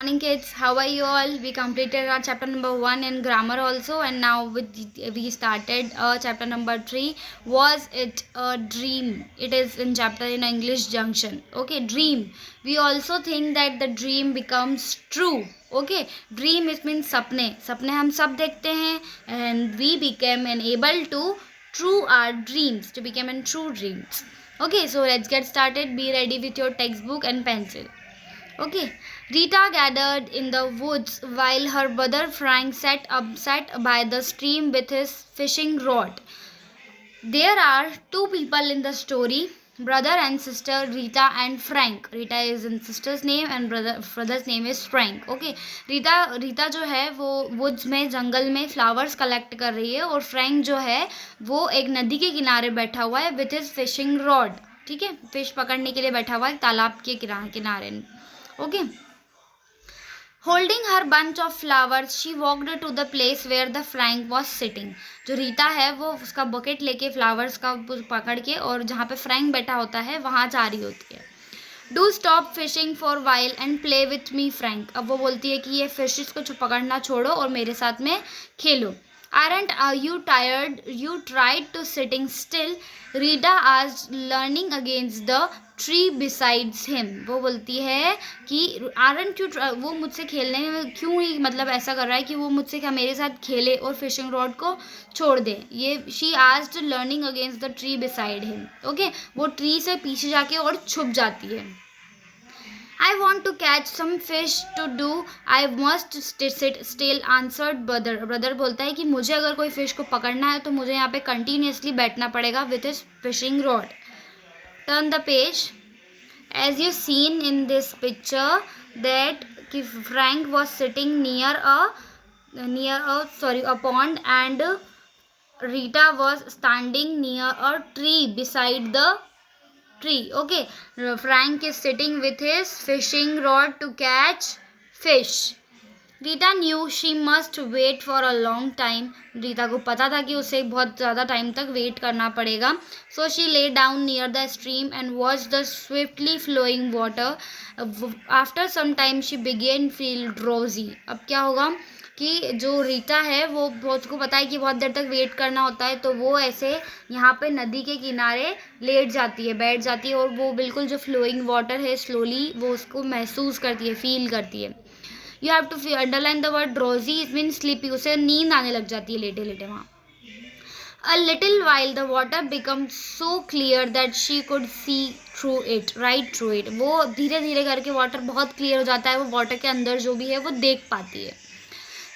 Morning kids, how are you all? We completed our chapter number 1 in grammar also, and now we started chapter number 3. Was it a dream? It is in chapter in English junction. Okay, dream. We also think that the dream becomes true. Okay, dream it means sapne. Sapne हम सब देखते हैं, and we became able to true our dreams, to become in true dreams. Okay, so let's get started. Be ready with your textbook and pencil. Okay, Rita gathered in the woods while her brother Frank sat by the stream with his fishing rod. There are two people in the story, brother and sister Rita and Frank. Rita is in sister's name and brother's name is Frank. Okay, Rita जो है वो woods में जंगल में flowers collect कर रही है, और Frank जो है वो एक नदी के किनारे बैठा हुआ है with his fishing rod. ठीक है, फिश पकड़ने के लिए बैठा हुआ है तालाब के किनारे. Okay. Holding her bunch of flowers, she walked to the place where the Frank was sitting. जो रीता है वो उसका बकेट लेके फ्लावर्स का पकड़ के और जहाँ पे फ्रैंक बैठा होता है वहाँ जा रही होती है. Do stop fishing for while and play with me, Frank. अब वो बोलती है कि ये फिशेस को पकड़ना छोड़ो और मेरे साथ में खेलो. Aren't you tired? You tried to sitting still, Rita asked, leaning against the tree besides him. वो बोलती है कि आरंट यू, वो मुझसे खेलने में क्यों ही मतलब ऐसा कर रहा है कि वो मुझसे क्या मेरे साथ खेले और फिशिंग रॉड को छोड़ दे. ये she asked learning against the tree beside him. Okay, वो ट्री से पीछे जाके और छुप जाती है. I want to catch some fish to do. I must sit still, answered brother. Brother बोलता है कि मुझे अगर कोई फिश को पकड़ना है तो मुझे यहाँ पे कंटिन्यूसली बैठना पड़ेगा with his fishing rod. Turn the page. As you seen in this picture that Frank was sitting near a pond, and Rita was standing near a tree beside the tree. Okay, Frank is sitting with his fishing rod to catch fish. Rita knew she must wait for a long time. Rita को पता था कि उसे बहुत ज़्यादा time तक wait करना पड़ेगा. So she lay down near the stream and watched the swiftly flowing water. After some time she began feel drowsy. अब क्या होगा कि जो रीता है वो उसको पता है कि बहुत देर तक वेट करना होता है, तो वो ऐसे यहाँ पे नदी के किनारे लेट जाती है, बैठ जाती है, और वो बिल्कुल जो फ्लोइंग वाटर है स्लोली वो उसको महसूस करती है, फील करती है. You have to underline the word drowsy. It means sleepy. उसे नींद आने लग जाती है लेटे लेटे वहाँ. A little while the water became so clear that she could see through it, right through it. वो धीरे धीरे करके वाटर बहुत क्लियर हो जाता है, वो वाटर के अंदर जो भी है वो देख पाती है.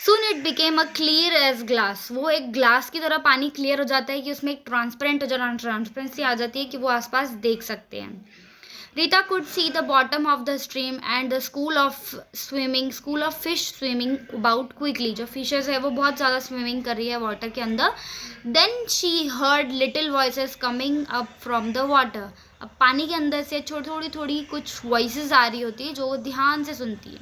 Soon it became a clear as glass. वो एक ग्लास की तरह पानी क्लियर हो जाता है कि उसमें एक ट्रांसपेरेंसी आ जाती है कि वो आसपास देख सकते हैं. Rita could see the bottom of the stream and the school of fish swimming about quickly. जो fishes है वो बहुत ज़्यादा swimming कर रही है water के अंदर. Then she heard little voices coming up from the water. अब पानी के अंदर से थोड़ी कुछ voices आ रही होती है जो वो ध्यान से सुनती है.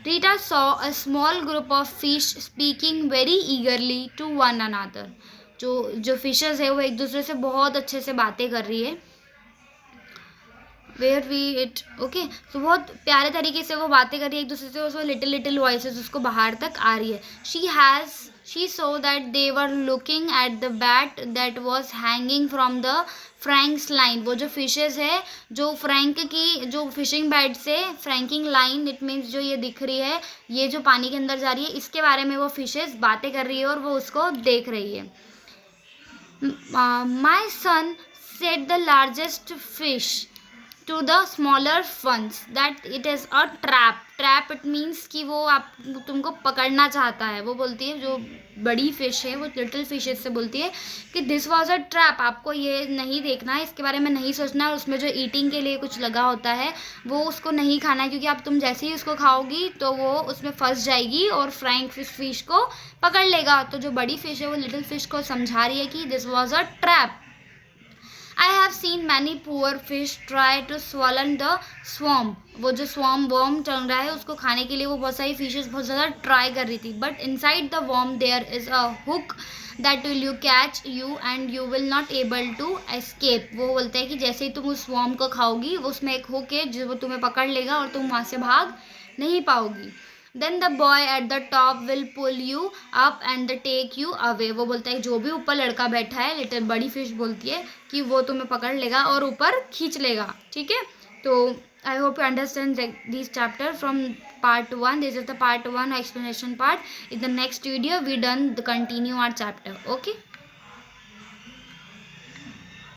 Rita saw a small group of fish speaking very eagerly to one another. जो fishes है वो एक दूसरे से बहुत अच्छे से बातें कर रही है. ओके, तो बहुत प्यारे तरीके से वो बातें कर रही है एक दूसरे से, उसको लिटिल वॉइसेस उसको बाहर तक आ रही है. She so that they were looking at the bat that was hanging from the Franks line. वो जो फिशेज है जो फ्रैंक की जो फिशिंग बैट से फ्रैंकिंग लाइन, इट मीन्स जो ये दिख रही है ये जो पानी के अंदर जा रही है, इसके बारे में वो फिशेज बातें कर रही है और वो उसको देख रही है. My son said the largest fish to the smaller ones that it is a trap. It means कि वो तुमको पकड़ना चाहता है. वो बोलती है जो बड़ी फिश है वो लिटिल फिशेस से बोलती है कि दिस वाज अ ट्रैप. आपको ये नहीं देखना है, इसके बारे में नहीं सोचना है. उसमें जो ईटिंग के लिए कुछ लगा होता है वो उसको नहीं खाना है, क्योंकि तुम जैसे ही उसको खाओगी तो वो उसमें फंस जाएगी और फ्रैंक फिश को पकड़ लेगा. तो जो बड़ी फिश है वो लिटिल फिश को समझा रही है कि this was a trap. I have seen many poor fish try to swallow the swarm. वो जो swarm worm चल रहा है उसको खाने के लिए वो बहुत सारी fishes बहुत ज़्यादा ट्राई कर रही थी. But inside the worm there is a hook that will you catch you and you will not able to escape. वो बोलते हैं कि जैसे ही तुम उस worm को खाओगी उसमें एक hook है जो वो तुम्हें पकड़ लेगा और तुम वहाँ से भाग नहीं पाओगी। Then the boy at the top will pull you up and the take you away. वो बोलता है जो भी ऊपर लड़का बैठा है, लिटिल बड़ी फिश बोलती है कि वो तुम्हें पकड़ लेगा और ऊपर खींच लेगा, ठीक है। तो I hope you understand this chapter from part 1. This is the part 1 explanation part. In the next video we done the continue our chapter. Okay.